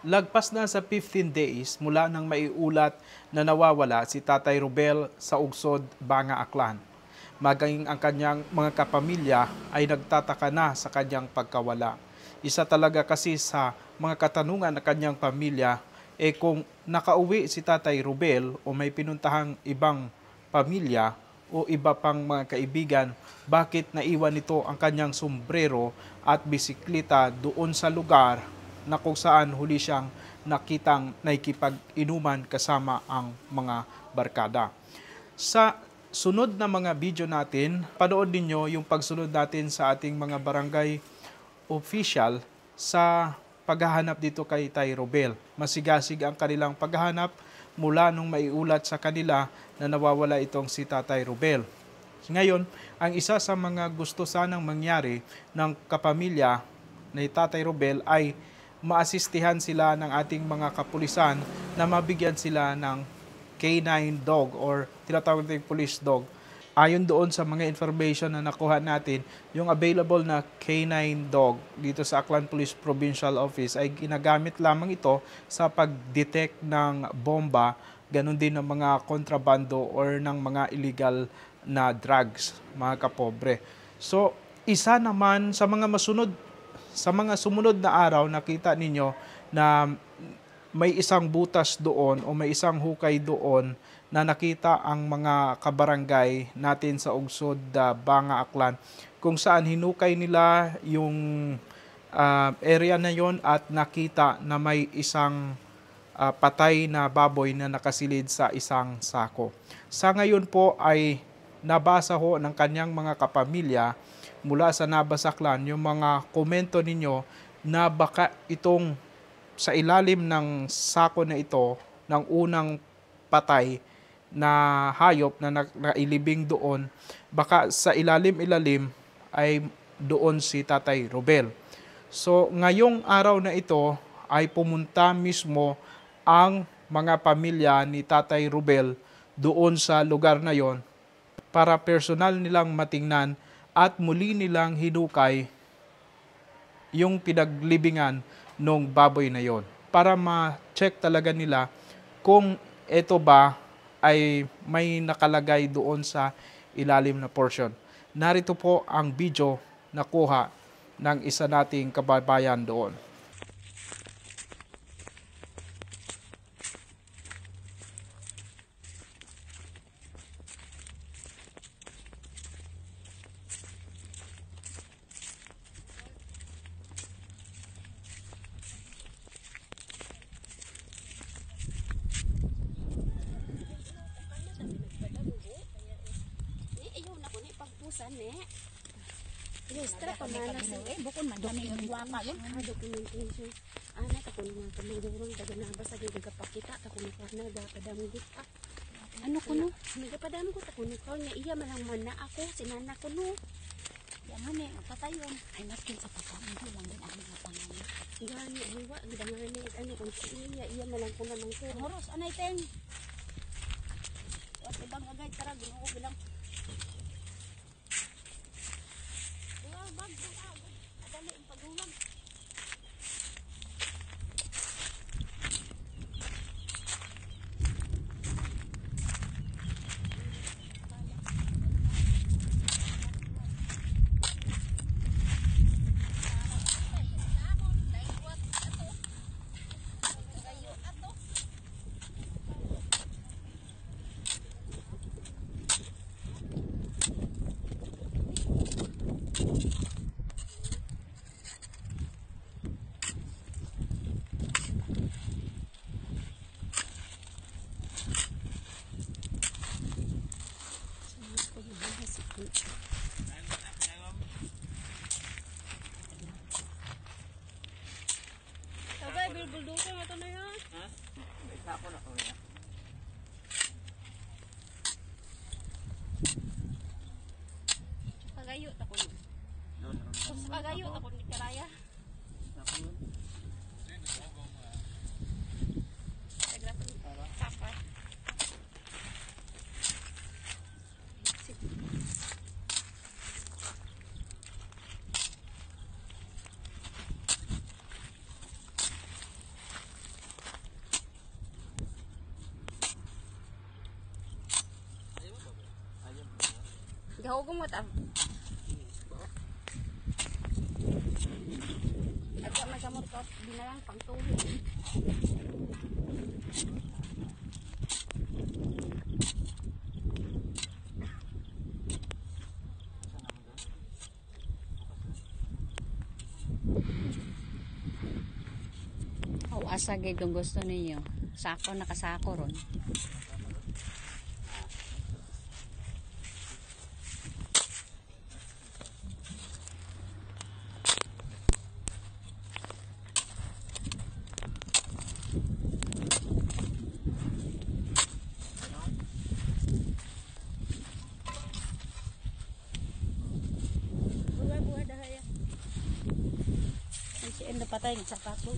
Lagpas na sa 15 days mula nang maiulat na nawawala si Tatay Robel sa Ugsod, Banga, Aklan. Maging ang kanyang mga kapamilya ay nagtataka na sa kanyang pagkawala. Isa talaga kasi sa mga katanungan ng kanyang pamilya kung nakauwi si Tatay Robel o may pinuntahang ibang pamilya o iba pang mga kaibigan, bakit naiwan nito ang kanyang sombrero at bisikleta doon sa lugar na kung saan huli siyang nakitang nakikipag-inuman kasama ang mga barkada. Sa sunod na mga video natin, panood ninyo yung pagsunod natin sa ating mga barangay official sa paghahanap dito kay Tay Robel. Masigasig ang kanilang paghahanap mula nung maiulat sa kanila na nawawala itong si Tatay Robel. Ngayon, ang isa sa mga gusto sanang mangyari ng kapamilya ni Tatay Robel ay maasistihan sila ng ating mga kapulisan na mabigyan sila ng K9 dog or tinatawag natin police dog. Ayon doon sa mga information na nakuha natin, yung available na K9 dog dito sa Aklan Police Provincial Office ay ginagamit lamang ito sa pag-detect ng bomba, ganun din ng mga kontrabando or ng mga illegal na drugs, mga kapobre. So, isa naman sa mga sumunod na araw, nakita ninyo na may isang butas doon o may isang hukay doon na nakita ang mga kabarangay natin sa Ugsod, Banga, Aklan, kung saan hinukay nila yung area na yon at nakita na may isang patay na baboy na nakasilid sa isang sako. Sa ngayon po ay nabasa ho ng kanyang mga kapamilya mula sa nabasaklan yung mga komento ninyo na baka itong sa ilalim ng sako na ito ng unang patay na hayop na nailibing doon, baka sa ilalim-ilalim ay doon si Tatay Robel. So ngayong araw na ito ay pumunta mismo ang mga pamilya ni Tatay Robel doon sa lugar na yon para personal nilang matingnan at muli nilang hinukay yung pinaglibingan ng baboy na yon para ma-check talaga nila kung ito ba ay may nakalagay doon sa ilalim na portion. Narito po ang video na kuha ng isa nating kababayan doon. Extra pamanas bukod man dami ng guwapa yun. Documentation. Ana ta kuno nga kamangurong daga nabasa gyud gapakita ta kuno na dapadamo gud. Ano kuno? Nagapadamo ko ta kuno kaw niya iya man lang man na ako sinana kuno. Ya man eh patayon. Ay nakin sa papa mo lang din ang mga pangalan. Gani hiwa gidangan ni ano kun iya man lang kuno nang ko. Moros anay teng. Wat ibang agay tara Ginoo bilang. Buldukan ato na yan. Ha? Ako na ko ya. Pagayo ta ko. Pagayo ta ko ni karaya. Gahugong mo ta. Agka masamot ka, binalang pangtulog. Asa gid kung gusto ninyo. Sako nakasako ron. Buwa dahaya. Ay si enda patay ng sapato.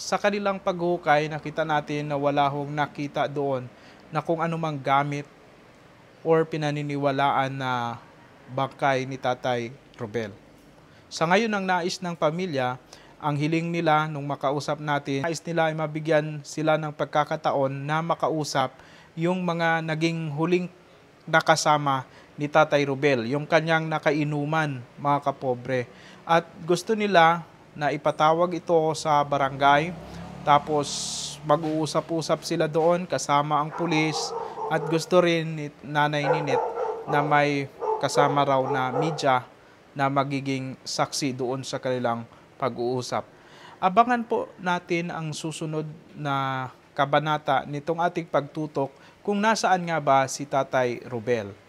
Sa kanilang paghukay, nakita natin na wala hong nakita doon na kung anumang gamit or pinaniniwalaan na bangkay ni Tatay Robel. Sa ngayon, ang nais ng pamilya, ang hiling nila nung makausap natin, nais nila ay mabigyan sila ng pagkakataon na makausap yung mga naging huling nakasama ni Tatay Robel, yung kanyang nakainuman, mga kapobre. At gusto nila na ipatawag ito sa barangay, tapos mag-uusap-usap sila doon kasama ang pulis, at gusto rin ni Nanay Ninit na may kasama raw na media na magiging saksi doon sa kanilang pag-uusap. Abangan po natin ang susunod na kabanata nitong ating pagtutok kung nasaan nga ba si Tatay Robel.